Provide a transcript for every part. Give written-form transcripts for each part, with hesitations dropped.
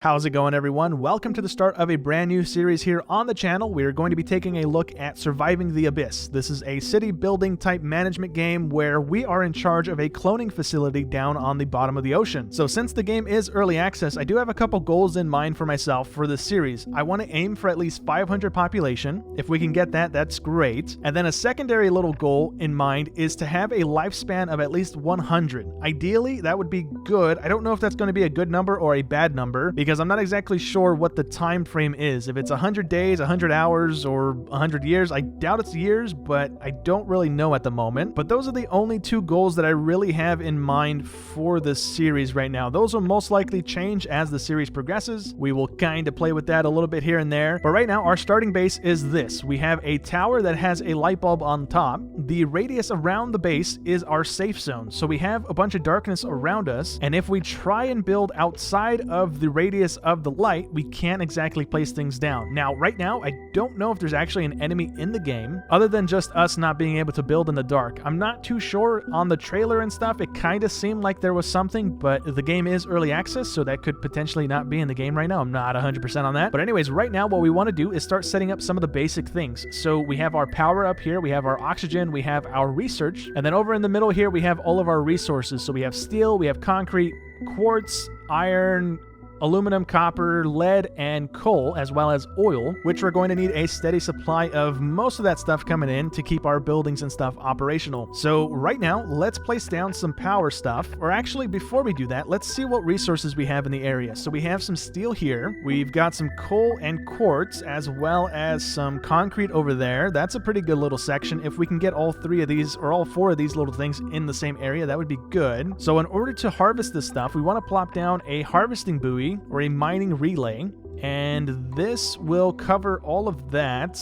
How's it going, everyone? Welcome to the start of a brand new series here on the channel. We are going to be taking a look at Surviving the Abyss. This is a city building type management game where we are in charge of a cloning facility down on the bottom of the ocean. So since the game is early access, I do have a couple goals in mind for myself for this series. I want to aim for at least 500 population. If we can get that, that's great. And then a secondary little goal in mind is to have a lifespan of at least 100. Ideally, that would be good. I don't know if that's going to be a good number or a bad number, because I'm not exactly sure what the time frame is. If it's 100 days, 100 hours, or 100 years, I doubt it's years, but I don't really know at the moment. But those are the only two goals that I really have in mind for this series right now. Those will most likely change as the series progresses. We will kind of play with that a little bit here and there. But right now, our starting base is this. We have a tower that has a light bulb on top. The radius around the base is our safe zone. So we have a bunch of darkness around us, and if we try and build outside of the radius of the light, we can't exactly place things down. Now, right now, I don't know if there's actually an enemy in the game, other than just us not being able to build in the dark. I'm not too sure. On the trailer and stuff, it kind of seemed like there was something, but the game is early access, so that could potentially not be in the game right now. I'm not 100% on that. But anyways, right now, what we want to do is start setting up some of the basic things. So we have our power up here, we have our oxygen, we have our research, and then over in the middle here, we have all of our resources. So we have steel, we have concrete, quartz, iron, aluminum, copper, lead, and coal, as well as oil, which we're going to need a steady supply of most of that stuff coming in to keep our buildings and stuff operational. So right now, let's place down some power stuff, or actually before we do that, let's see what resources we have in the area. So we have some steel here, we've got some coal and quartz, as well as some concrete over there. That's a pretty good little section. If we can get all three of these, or all four of these little things in the same area, that would be good. So in order to harvest this stuff, we want to plop down a harvesting buoy, or a mining relay, and this will cover all of that.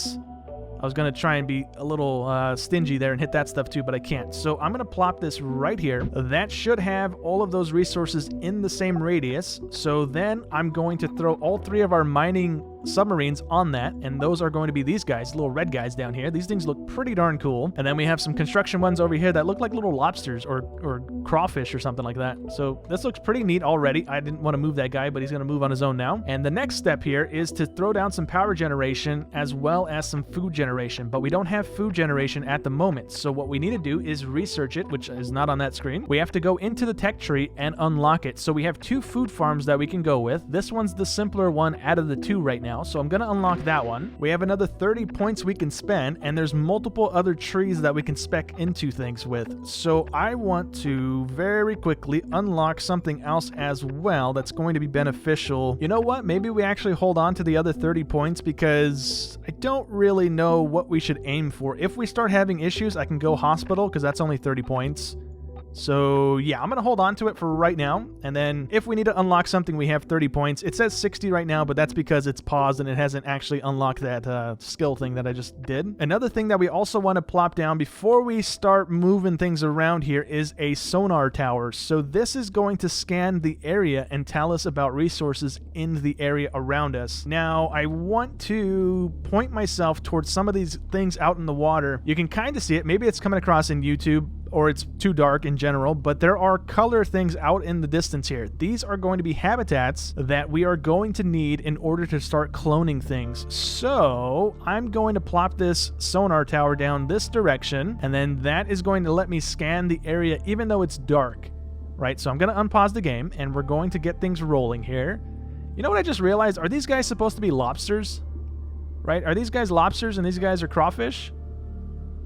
I was going to try and be a little stingy there and hit that stuff too, but I can't. So I'm going to plop this right here. That should have all of those resources in the same radius. So then I'm going to throw all three of our mining submarines on that, and those are going to be these guys, little red guys down here. These things look pretty darn cool. And then we have some construction ones over here that look like little lobsters or crawfish or something like that. So this looks pretty neat already. I didn't want to move that guy, but he's going to move on his own now. And the next step here is to throw down some power generation as well as some food generation, but we don't have food generation at the moment. So what we need to do is research it, which is not on that screen. We have to go into the tech tree and unlock it. So we have two food farms that we can go with. This one's the simpler one out of the two right now, so I'm going to unlock that one. We have another 30 points we can spend, and there's multiple other trees that we can spec into things with. So I want to very quickly unlock something else as well that's going to be beneficial. You know what? Maybe we actually hold on to the other 30 points, because I don't really know what we should aim for. If we start having issues, I can go hospital, because that's only 30 points. So yeah, I'm going to hold on to it for right now, and then if we need to unlock something, we have 30 points. It says 60 right now, but that's because it's paused and it hasn't actually unlocked that skill thing that I just did. Another thing that we also want to plop down before we start moving things around here is a sonar tower. So this is going to scan the area and tell us about resources in the area around us. Now, I want to point myself towards some of these things out in the water. You can kind of see it. Maybe it's coming across in YouTube, or it's too dark in general, but there are color things out in the distance here. These are going to be habitats that we are going to need in order to start cloning things. So I'm going to plop this sonar tower down this direction, and then that is going to let me scan the area even though it's dark, right? So I'm going to unpause the game, and we're going to get things rolling here. You know what I just realized? Are these guys supposed to be lobsters? Right? Are these guys lobsters and these guys are crawfish?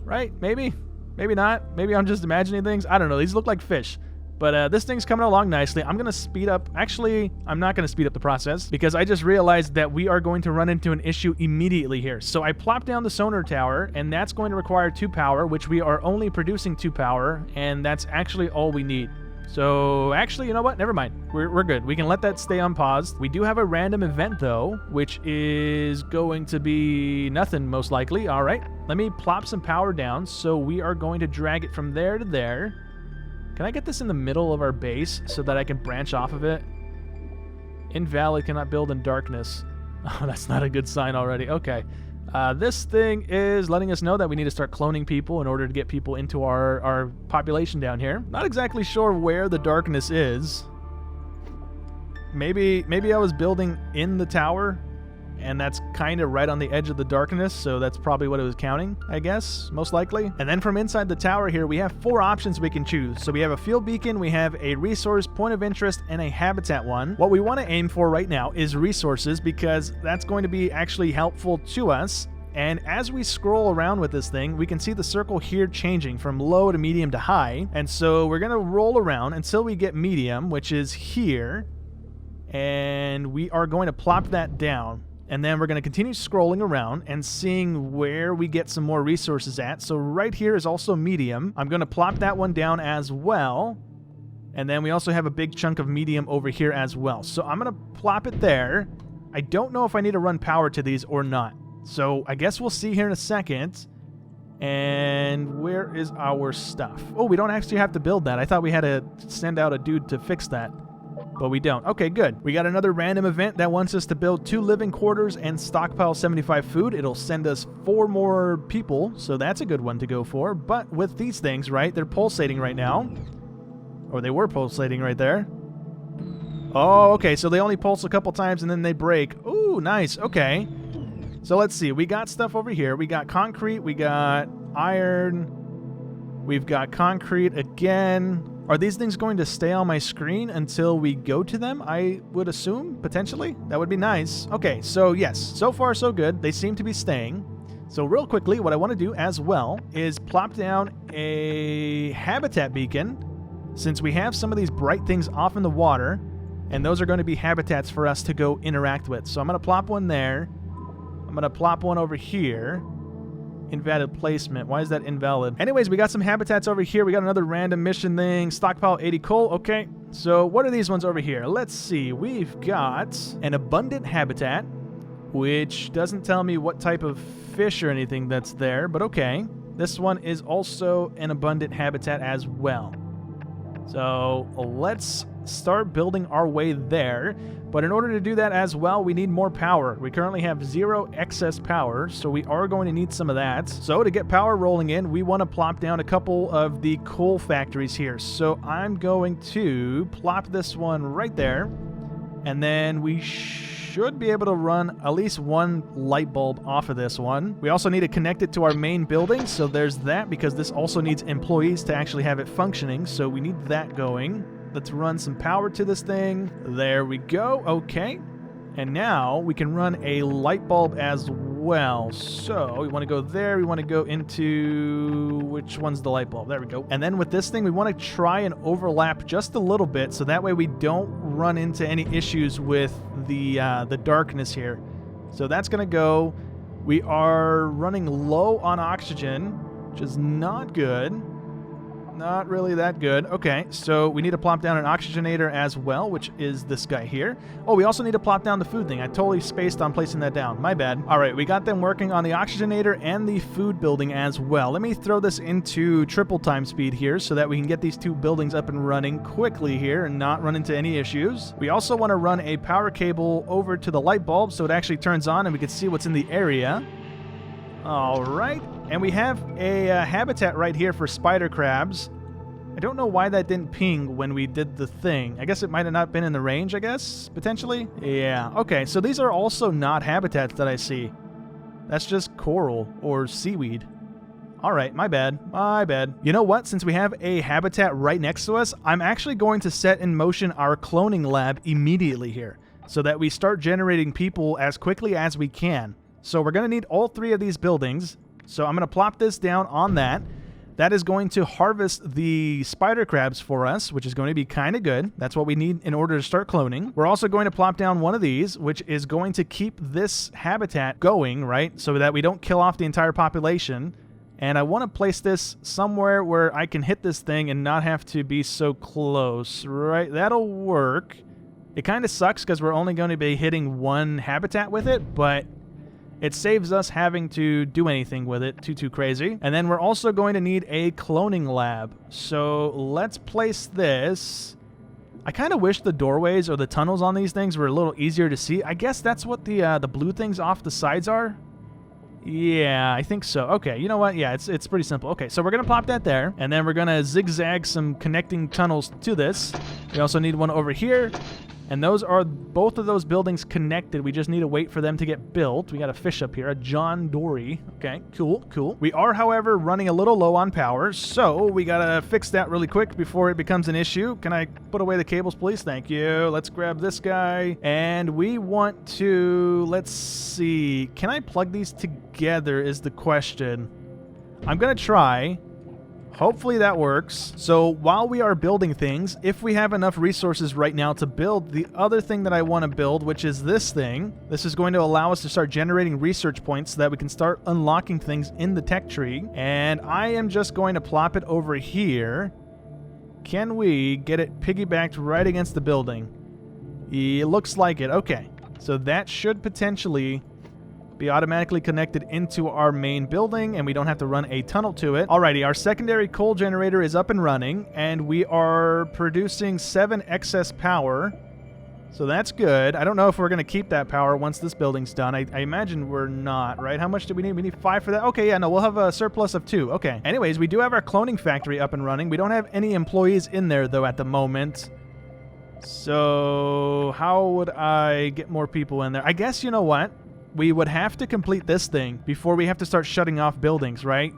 Right? Maybe? Maybe not. Maybe I'm just imagining things. I don't know. These look like fish. But this thing's coming along nicely. I'm going to speed up. Actually, I'm not going to speed up the process, because I just realized that we are going to run into an issue immediately here. So I plopped down the sonar tower, and that's going to require 2 power, which we are only producing 2 power, and that's actually all we need. So actually, you know what? Never mind. We're good. We can let that stay unpaused. We do have a random event, though, which is going to be nothing, most likely. All right. Let me plop some power down. So we are going to drag it from there to there. Can I get this in the middle of our base so that I can branch off of it? Invalid, cannot build in darkness. Oh, that's not a good sign already. Okay. This thing is letting us know that we need to start cloning people in order to get people into our population down here. Not exactly sure where the darkness is. maybe I was building in the tower, and that's kind of right on the edge of the darkness, so that's probably what it was counting, I guess, most likely. And then from inside the tower here, we have 4 options we can choose. So we have a field beacon, we have a resource, point of interest, and a habitat one. What we want to aim for right now is resources, because that's going to be actually helpful to us. And as we scroll around with this thing, we can see the circle here changing from low to medium to high. And so we're going to roll around until we get medium, which is here. And we are going to plop that down. And then we're going to continue scrolling around and seeing where we get some more resources at. So right here is also medium. I'm going to plop that one down as well. And then we also have a big chunk of medium over here as well. So I'm going to plop it there. I don't know if I need to run power to these or not. So I guess we'll see here in a second. And where is our stuff? Oh, we don't actually have to build that. I thought we had to send out a dude to fix that. But we don't. Okay, good. We got another random event that wants us to build 2 living quarters and stockpile 75 food. It'll send us 4 more people, so that's a good one to go for. But with these things, right, they're pulsating right now. Or they were pulsating right there. Oh, okay, so they only pulse a couple times and then they break. Ooh, nice. Okay. So let's see. We got stuff over here. We got concrete. We got iron. We've got concrete again. Are these things going to stay on my screen until we go to them? I would assume, potentially. That would be nice. Okay, so yes, so far so good. They seem to be staying. So real quickly, what I want to do as well is plop down a habitat beacon, since we have some of these bright things off in the water, and those are going to be habitats for us to go interact with. So I'm going to plop one there. I'm going to plop one over here. Invalid placement. Why is that invalid? Anyways, we got some habitats over here. We got another random mission thing. Stockpile 80 coal. Okay. So what are these ones over here? Let's see. We've got an abundant habitat, which doesn't tell me what type of fish or anything that's there, but okay. This one is also an abundant habitat as well. So let's start building our way there. But in order to do that as well, we need more power. We currently have 0 excess power, so we are going to need some of that. So to get power rolling in, we want to plop down a couple of the coal factories here. So I'm going to plop this one right there, and then we should be able to run at least 1 light bulb off of this one. We also need to connect it to our main building, so there's that, because this also needs employees to actually have it functioning, so we need that going. Let's run some power to this thing. There we go. Okay. And now we can run a light bulb as well. So we want to go there. We want to go into... which one's the light bulb? There we go. And then with this thing, we want to try and overlap just a little bit, so that way we don't run into any issues with the darkness here. So that's going to go. We are running low on oxygen, which is not good. Not really that good. Okay, so we need to plop down an oxygenator as well, which is this guy here. Oh, we also need to plop down the food thing. I totally spaced on placing that down. My bad. All right, we got them working on the oxygenator and the food building as well. Let me throw this into triple time speed here so that we can get these 2 buildings up and running quickly here and not run into any issues. We also want to run a power cable over to the light bulb so it actually turns on and we can see what's in the area. All right. And we have a habitat right here for spider crabs. I don't know why that didn't ping when we did the thing. I guess it might have not been in the range, I guess, potentially? Yeah. Okay, so these are also not habitats that I see. That's just coral or seaweed. All right, my bad. My bad. You know what? Since we have a habitat right next to us, I'm actually going to set in motion our cloning lab immediately here so that we start generating people as quickly as we can. So we're going to need all 3 of these buildings. So I'm going to plop this down on that. That is going to harvest the spider crabs for us, which is going to be kind of good. That's what we need in order to start cloning. We're also going to plop down one of these, which is going to keep this habitat going, right? So that we don't kill off the entire population. And I want to place this somewhere where I can hit this thing and not have to be so close, right? That'll work. It kind of sucks because we're only going to be hitting 1 habitat with it, but it saves us having to do anything with it too crazy. And then we're also going to need a cloning lab. So let's place this. I kind of wish the doorways or the tunnels on these things were a little easier to see. I guess that's what the blue things off the sides are. Yeah, I think so. Okay, you know what? Yeah, it's pretty simple. Okay, so we're going to pop that there, and then we're going to zigzag some connecting tunnels to this. We also need one over here. And those are both of those buildings connected. We just need to wait for them to get built. We got a fish up here, a John Dory. Okay, cool, cool. We are, however, running a little low on power, so we gotta fix that really quick before it becomes an issue. Can I put away the cables, please? Thank you. Let's grab this guy. And we want to, let's see. Can I plug these together is the question. I'm gonna try. Hopefully that works. So while we are building things, if we have enough resources right now to build the other thing that I want to build, which is this thing, this is going to allow us to start generating research points so that we can start unlocking things in the tech tree. And I am just going to plop it over here. Can we get it piggybacked right against the building? It looks like it. Okay. So that should potentially be automatically connected into our main building, and we don't have to run a tunnel to it. Alrighty, our secondary coal generator is up and running, and we are producing 7 excess power. So that's good. I don't know if we're going to keep that power once this building's done. I imagine we're not, right? How much do we need? We need 5 for that? Okay, yeah, no, we'll have a surplus of 2. Okay. Anyways, we do have our cloning factory up and running. We don't have any employees in there, though, at the moment. So how would I get more people in there? I guess, you know what? We would have to complete this thing before we have to start shutting off buildings, right?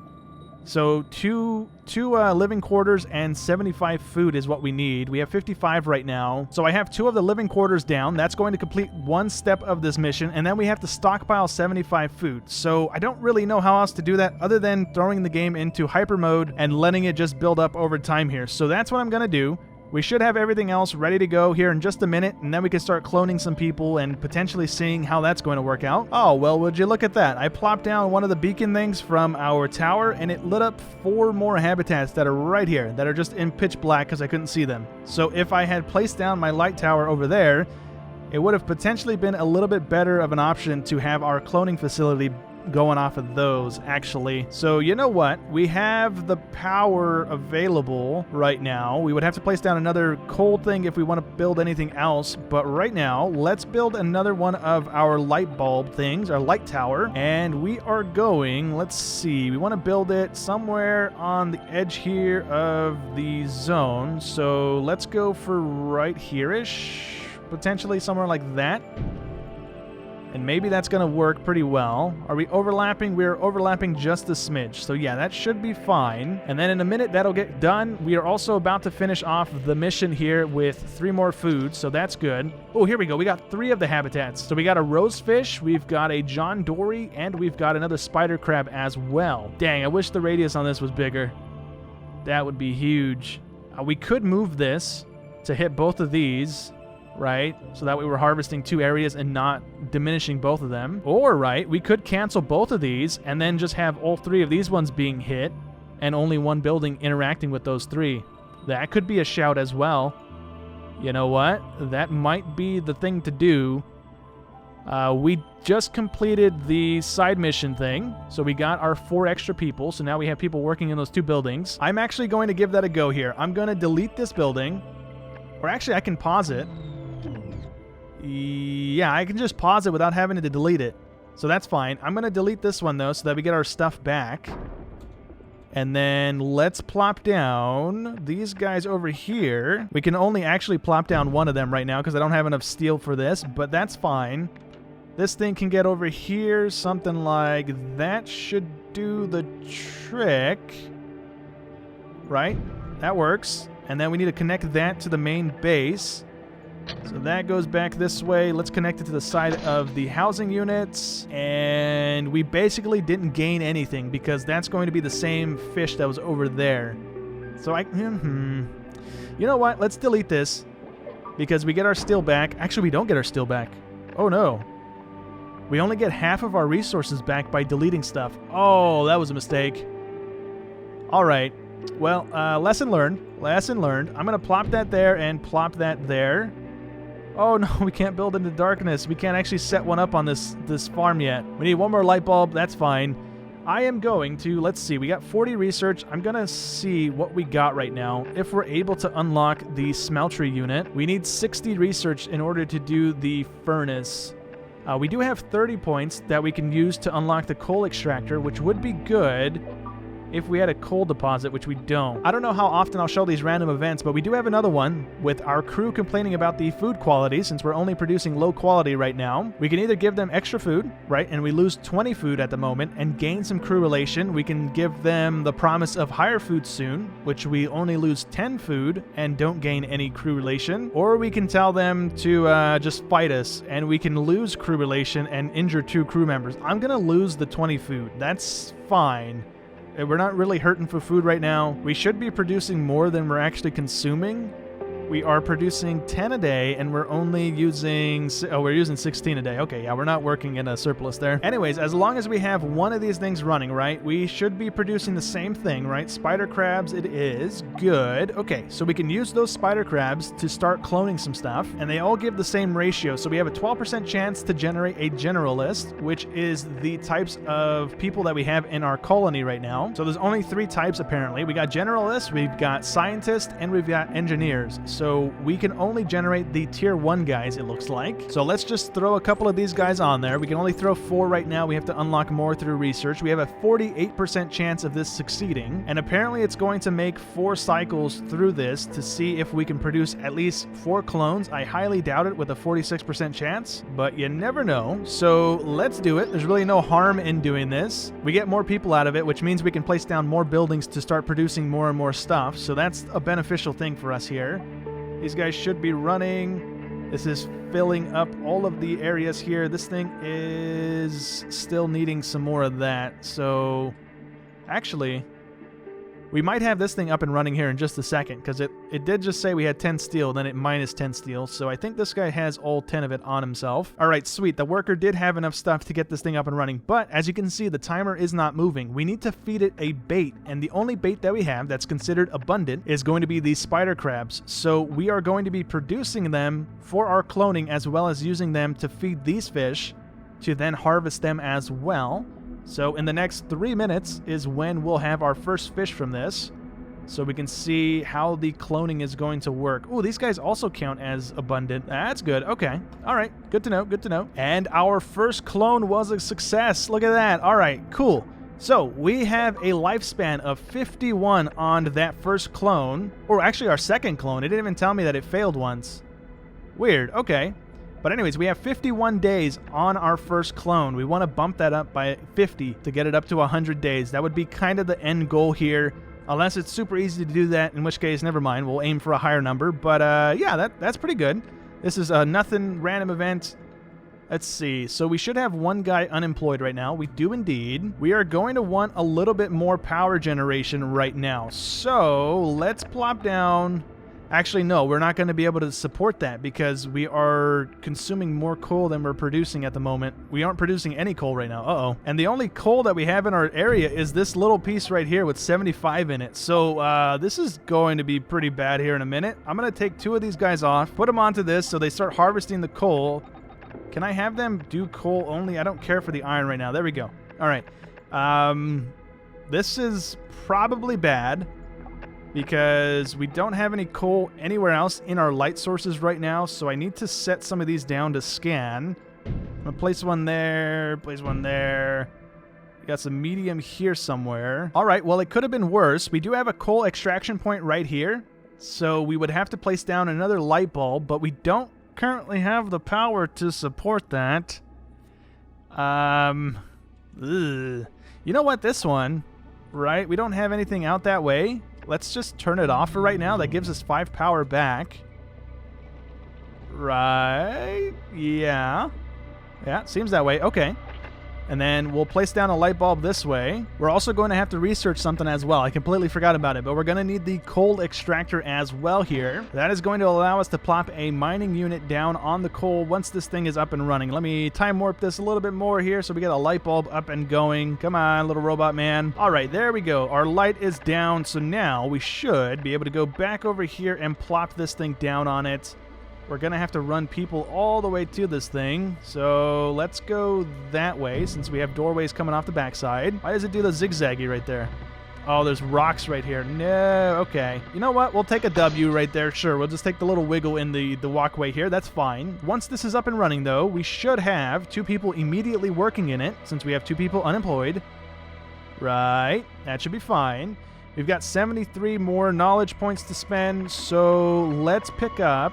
So two living quarters and 75 food is what we need. We have 55 right now. So I have 2 of the living quarters down. That's going to complete 1 step of this mission. And then we have to stockpile 75 food. So I don't really know how else to do that other than throwing the game into hyper mode and letting it just build up over time here. So that's what I'm going to do. We should have everything else ready to go here in just a minute, and then we can start cloning some people and potentially seeing how that's going to work out. Oh, well, would you look at that? I plopped down one of the beacon things from our tower, and it lit up 4 more habitats that are right here, that are just in pitch black because I couldn't see them. So if I had placed down my light tower over there, it would have potentially been a little bit better of an option to have our cloning facility going off of those, actually. So you know what? We have the power available right now. We would have to place down another coal thing if we want to build anything else, but right now, let's build another one of our light bulb things, our light tower, and we are going, let's see, we want to build it somewhere on the edge here of the zone, so let's go for right here-ish, potentially somewhere like that. And maybe that's going to work pretty well. Are we overlapping? We're overlapping just a smidge. So yeah, that should be fine. And then in a minute, that'll get done. We are also about to finish off the mission here with 3 more foods, so that's good. Oh, here we go. We got 3 of the habitats. So we got a rosefish, we've got a John Dory, and we've got another spider crab as well. Dang, I wish the radius on this was bigger. That would be huge. We could move this to hit both of these, right? So that way we're harvesting 2 areas and not diminishing both of them. Or, right, we could cancel both of these and then just have all 3 of these ones being hit and only 1 building interacting with those 3. That could be a shout as well. You know what? That might be the thing to do. We just completed the side mission thing, so we got our 4 extra people, so now we have people working in those 2 buildings. I'm actually going to give that a go here. I'm going to delete this building, or actually I can pause it. Yeah, I can just pause it without having to delete it. So that's fine. I'm going to delete this one, though, so that we get our stuff back. And then let's plop down these guys over here. We can only actually plop down 1 of them right now because I don't have enough steel for this, but that's fine. This thing can get over here. Something like that should do the trick. Right? That works. And then we need to connect that to the main base. So that goes back this way. Let's connect it to the side of the housing units. And we basically didn't gain anything because that's going to be the same fish that was over there. So you know what? Let's delete this because we get our steel back. Actually, we don't get our steel back. Oh, no. We only get half of our resources back by deleting stuff. Oh, that was a mistake. All right. Well, lesson learned. Lesson learned. I'm going to plop that there and plop that there. Oh no, we can't build into darkness. We can't actually set one up on this farm yet. We need 1 more light bulb. That's fine. I am going to, let's see, we got 40 research. I'm going to see what we got right now. If we're able to unlock the smeltery unit, we need 60 research in order to do the furnace. We do have 30 points that we can use to unlock the coal extractor, which would be good. if we had a coal deposit, which we don't. I don't know how often I'll show these random events, but we do have another one with our crew complaining about the food quality since we're only producing low quality right now. We can either give them extra food, right, and we lose 20 food at the moment and gain some crew relation. We can give them the promise of higher food soon, which we only lose 10 food and don't gain any crew relation. Or we can tell them to just fight us and we can lose crew relation and injure 2 crew members. I'm gonna lose the 20 food. That's fine. We're not really hurting for food right now. We should be producing more than we're actually consuming. We are producing 10 a day, and we're only using... Oh, we're using 16 a day. Okay, yeah, we're not working in a surplus there. Anyways, as long as we have one of these things running, right, we should be producing the same thing, right? Spider crabs, it is. Good. Okay, so we can use those spider crabs to start cloning some stuff, and they all give the same ratio. So we have a 12% chance to generate a generalist, which is the types of people that we have in our colony right now. So there's only 3 types, apparently. We got generalists, we've got scientists, and we've got engineers. So we can only generate the tier 1 guys, it looks like. So let's just throw a couple of these guys on there. We can only throw 4 right now. We have to unlock more through research. We have a 48% chance of this succeeding. And apparently it's going to make 4 cycles through this to see if we can produce at least 4 clones. I highly doubt it with a 46% chance, but you never know. So let's do it. There's really no harm in doing this. We get more people out of it, which means we can place down more buildings to start producing more and more stuff. So that's a beneficial thing for us here. These guys should be running. This is filling up all of the areas here. This thing is still needing some more of that. So, actually, we might have this thing up and running here in just a second, because it did just say we had 10 steel, then it minus 10 steel. So I think this guy has all 10 of it on himself. All right, sweet. The worker did have enough stuff to get this thing up and running, but as you can see, the timer is not moving. We need to feed it a bait, and the only bait that we have that's considered abundant is going to be these spider crabs. So we are going to be producing them for our cloning, as well as using them to feed these fish to then harvest them as well. So in the next 3 minutes is when we'll have our first fish from this, so we can see how the cloning is going to work. Ooh, these guys also count as abundant. That's good. Okay. All right. Good to know. Good to know. And our first clone was a success. Look at that. All right. Cool. So we have a lifespan of 51 on that first clone, or actually our second clone. It didn't even tell me that it failed once. Weird. Okay. But anyways, we have 51 days on our first clone. We want to bump that up by 50 to get it up to 100 days. That would be kind of the end goal here, unless it's super easy to do that, in which case, never mind. We'll aim for a higher number. But yeah, that's pretty good. This is a nothing random event. Let's see. So we should have 1 guy unemployed right now. We do indeed. We are going to want a little bit more power generation right now. So let's plop down... Actually, no, we're not going to be able to support that because we are consuming more coal than we're producing at the moment. We aren't producing any coal right now. Uh-oh. And the only coal that we have in our area is this little piece right here with 75 in it. So this is going to be pretty bad here in a minute. I'm going to take 2 of these guys off, put them onto this so they start harvesting the coal. Can I have them do coal only? I don't care for the iron right now. There we go. All right. This is probably bad, because we don't have any coal anywhere else in our light sources right now, so I need to set some of these down to scan. I'm going to place one there, place one there. We got some medium here somewhere. All right, well, it could have been worse. We do have a coal extraction point right here, so we would have to place down another light bulb, but we don't currently have the power to support that. You know what, this one, right? We don't have anything out that way. Let's just turn it off for right now. That gives us 5 power back. Right. Yeah. Yeah, seems that way. Okay. And then we'll place down a light bulb this way. We're also going to have to research something as well. I completely forgot about it, but we're going to need the coal extractor as well here. That is going to allow us to plop a mining unit down on the coal once this thing is up and running. Let me time warp this a little bit more here so we get a light bulb up and going. Come on, little robot man. All right, there we go. Our light is down, so now we should be able to go back over here and plop this thing down on it. We're going to have to run people all the way to this thing. So let's go that way since we have doorways coming off the backside. Why does it do the zigzaggy right there? Oh, there's rocks right here. No, okay. You know what? We'll take a W right there. Sure, we'll just take the little wiggle in the walkway here. That's fine. Once this is up and running, though, we should have 2 people immediately working in it since we have 2 people unemployed. Right. That should be fine. We've got 73 more knowledge points to spend, so let's pick up...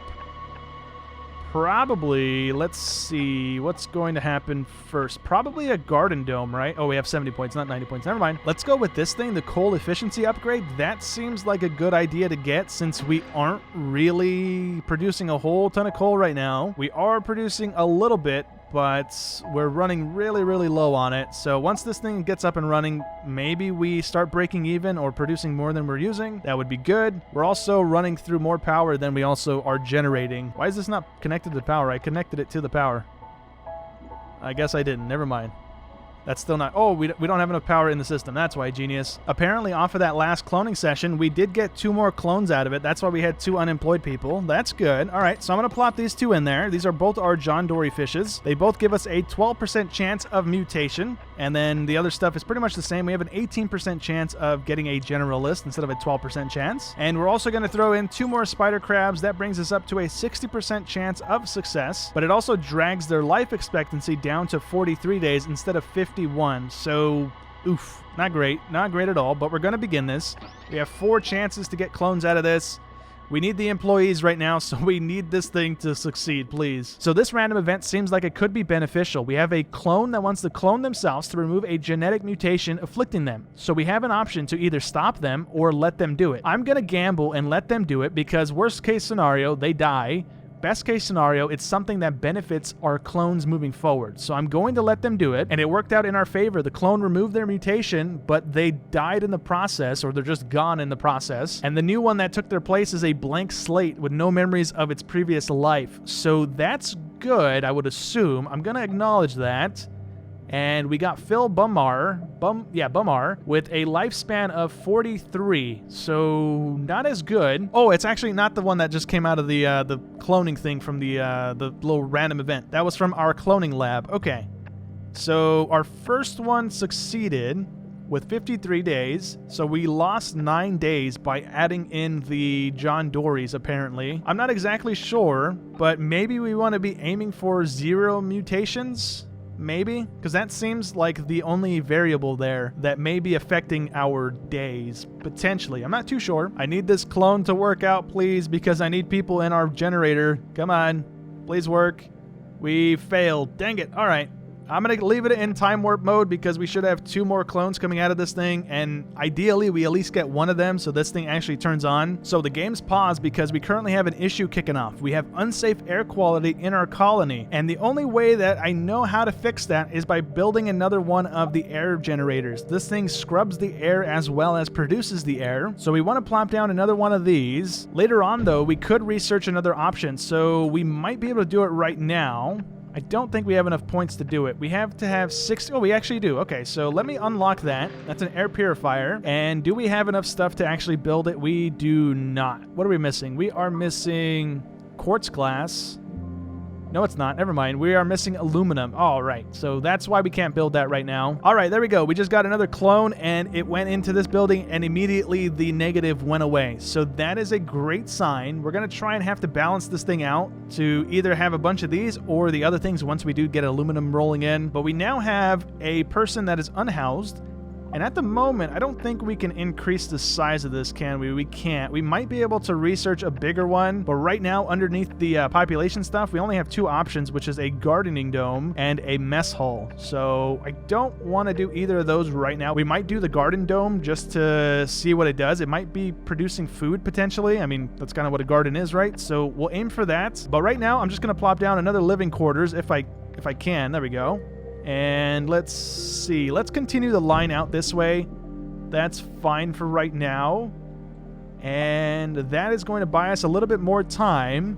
Probably, let's see, what's going to happen first? Probably a garden dome, right? Oh, we have 70 points, not 90 points. Never mind. Let's go with this thing, the coal efficiency upgrade. That seems like a good idea to get since we aren't really producing a whole ton of coal right now. We are producing a little bit, but we're running really, really low on it. So once this thing gets up and running, maybe we start breaking even or producing more than we're using. That would be good. We're also running through more power than we also are generating. Why is this not connected to the power? I connected it to the power. I guess I didn't. Never mind. That's still not... Oh, we don't have enough power in the system. That's why, genius. Apparently, off of that last cloning session, we did get 2 more clones out of it. That's why we had 2 unemployed people. That's good. All right, so I'm going to plop these 2 in there. These are both our John Dory fishes. They both give us a 12% chance of mutation, and then the other stuff is pretty much the same. We have an 18% chance of getting a generalist instead of a 12% chance. And we're also going to throw in 2 more spider crabs. That brings us up to a 60% chance of success, but it also drags their life expectancy down to 43 days instead of 51. So, oof, not great at all, but we're going to begin this. We have 4 chances to get clones out of this. We need the employees right now, so we need this thing to succeed, please. So this random event seems like it could be beneficial. We have a clone that wants to clone themselves to remove a genetic mutation afflicting them. So we have an option to either stop them or let them do it. I'm going to gamble and let them do it because worst case scenario, they die. Best case scenario, it's something that benefits our clones moving forward. So I'm going to let them do it, and it worked out in our favor. The clone removed their mutation, but they died in the process, or they're just gone in the process. And the new one that took their place is a blank slate with no memories of its previous life. So that's good, I would assume. I'm going to acknowledge that. And we got Phil Bumar with a lifespan of 43, so not as good. Oh, it's actually not the one that just came out of the cloning thing from the little random event. That was from our cloning lab. Okay, so our first one succeeded with 53 days, so we lost 9 days by adding in the John Dories, apparently. I'm not exactly sure, but maybe we want to be aiming for 0 mutations? Maybe? Because that seems like the only variable there that may be affecting our days, potentially. I'm not too sure. I need this clone to work out, please, because I need people in our generator. Come on. Please work. We failed. Dang it. All right. I'm going to leave it in time warp mode because we should have 2 more clones coming out of this thing, and ideally we at least get 1 of them so this thing actually turns on. So the game's paused because we currently have an issue kicking off. We have unsafe air quality in our colony, and the only way that I know how to fix that is by building another one of the air generators. This thing scrubs the air as well as produces the air, so we want to plop down another one of these. Later on, though, we could research another option, so we might be able to do it right now. I don't think we have enough points to do it. We have to have 60... Oh, we actually do. Okay, so let me unlock that. That's an air purifier. And do we have enough stuff to actually build it? We do not. What are we missing? We are missing quartz glass. No, it's not. Never mind. We are missing aluminum. All right. So that's why we can't build that right now. All right, there we go. We just got another clone, and it went into this building, and immediately the negative went away. So that is a great sign. We're going to try and have to balance this thing out to either have a bunch of these or the other things once we do get aluminum rolling in. But we now have a person that is unhoused. And at the moment, I don't think we can increase the size of this, can we? We can't. We might be able to research a bigger one, but right now, underneath the population stuff, we only have 2 options, which is a gardening dome and a mess hall. So I don't want to do either of those right now. We might do the garden dome just to see what it does. It might be producing food, potentially. I mean, that's kind of what a garden is, right? So we'll aim for that. But right now, I'm just going to plop down another living quarters if I can. There we go. And let's see. Let's continue the line out this way. That's fine for right now. And that is going to buy us a little bit more time,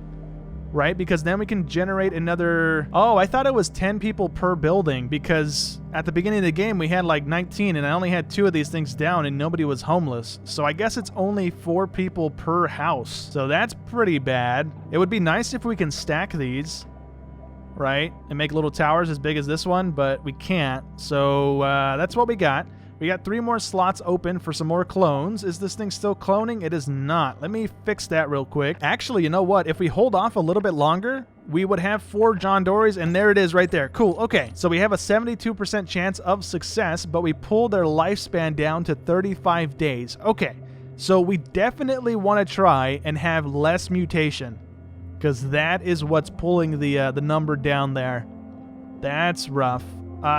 right? Because then we can generate another... Oh, I thought it was 10 people per building because at the beginning of the game we had like 19 and I only had 2 of these things down and nobody was homeless. So I guess it's only 4 people per house. So that's pretty bad. It would be nice if we can stack these, right, and make little towers as big as this one, but we can't. So that's what we got. We got 3 more slots open for some more clones. Is this thing still cloning? It is not. Let me fix that real quick. Actually, you know what? If we hold off a little bit longer, we would have 4 John Dory's, and there it is right there. Cool. Okay, so we have a 72% chance of success, but we pulled their lifespan down to 35 days. Okay, so we definitely want to try and have less mutation, because that is what's pulling the number down there. That's rough.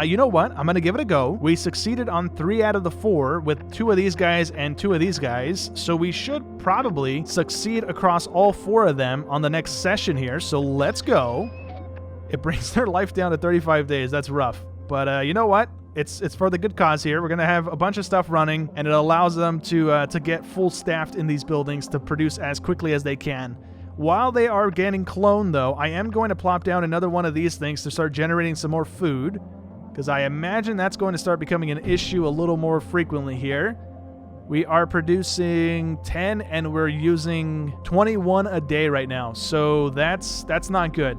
You know what? I'm going to give it a go. We succeeded on 3 out of the 4 with 2 of these guys and 2 of these guys, so we should probably succeed across all 4 of them on the next session here, so let's go. It brings their life down to 35 days. That's rough. But you know what? It's for the good cause here. We're going to have a bunch of stuff running, and it allows them to get full staffed in these buildings to produce as quickly as they can. While they are getting cloned, though, I am going to plop down another one of these things to start generating some more food, because I imagine that's going to start becoming an issue a little more frequently here. We are producing 10, and we're using 21 a day right now, so that's not good.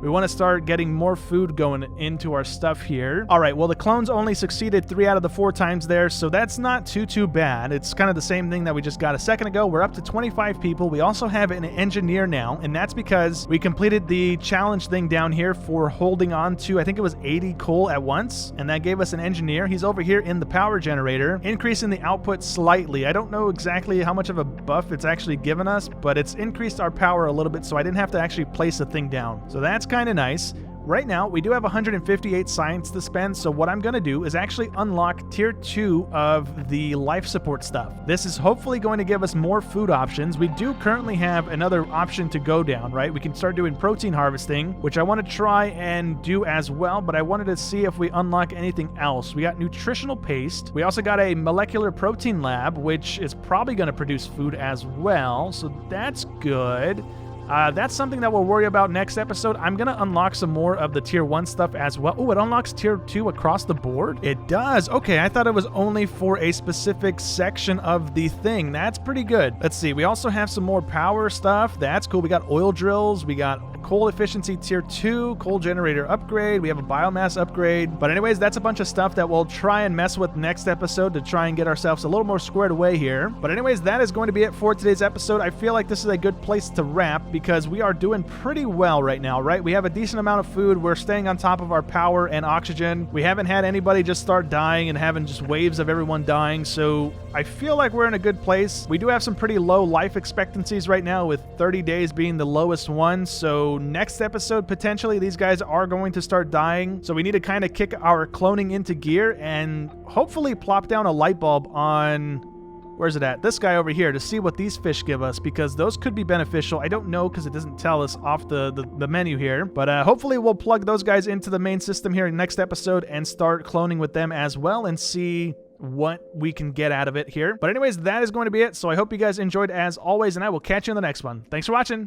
We want to start getting more food going into our stuff here. All right, well, the clones only succeeded 3 out of the 4 times there, so that's not too bad. It's kind of the same thing that we just got a second ago. We're up to 25 people. We also have an engineer now, and that's because we completed the challenge thing down here for holding on to, I think it was 80 coal at once, and that gave us an engineer. He's over here in the power generator, increasing the output slightly. I don't know exactly how much of a buff it's actually given us, but it's increased our power a little bit, so I didn't have to actually place the thing down. So that's kind of nice. Right now, we do have 158 science to spend, so what I'm going to do is actually unlock tier 2 of the life support stuff. This is hopefully going to give us more food options. We do currently have another option to go down, right? We can start doing protein harvesting, which I want to try and do as well, but I wanted to see if we unlock anything else. We got nutritional paste. We also got a molecular protein lab, which is probably going to produce food as well, so that's good. That's something that we'll worry about next episode. I'm going to unlock some more of the tier 1 stuff as well. Oh, it unlocks tier 2 across the board? It does. Okay, I thought it was only for a specific section of the thing. That's pretty good. Let's see. We also have some more power stuff. That's cool. We got oil drills. We got coal efficiency tier 2, coal generator upgrade. We have a biomass upgrade. But anyways, that's a bunch of stuff that we'll try and mess with next episode to try and get ourselves a little more squared away here. But anyways, that is going to be it for today's episode. I feel like this is a good place to wrap, because we are doing pretty well right now, right? We have a decent amount of food. We're staying on top of our power and oxygen. We haven't had anybody just start dying and having just waves of everyone dying, so I feel like we're in a good place. We do have some pretty low life expectancies right now, with 30 days being the lowest one, so next episode, potentially, these guys are going to start dying, so we need to kind of kick our cloning into gear and hopefully plop down a light bulb on... Where's it at? This guy over here, to see what these fish give us, because those could be beneficial. I don't know, because it doesn't tell us off the menu here. But hopefully we'll plug those guys into the main system here in next episode and start cloning with them as well and see what we can get out of it here. But anyways, that is going to be it. So I hope you guys enjoyed as always, and I will catch you in the next one. Thanks for watching.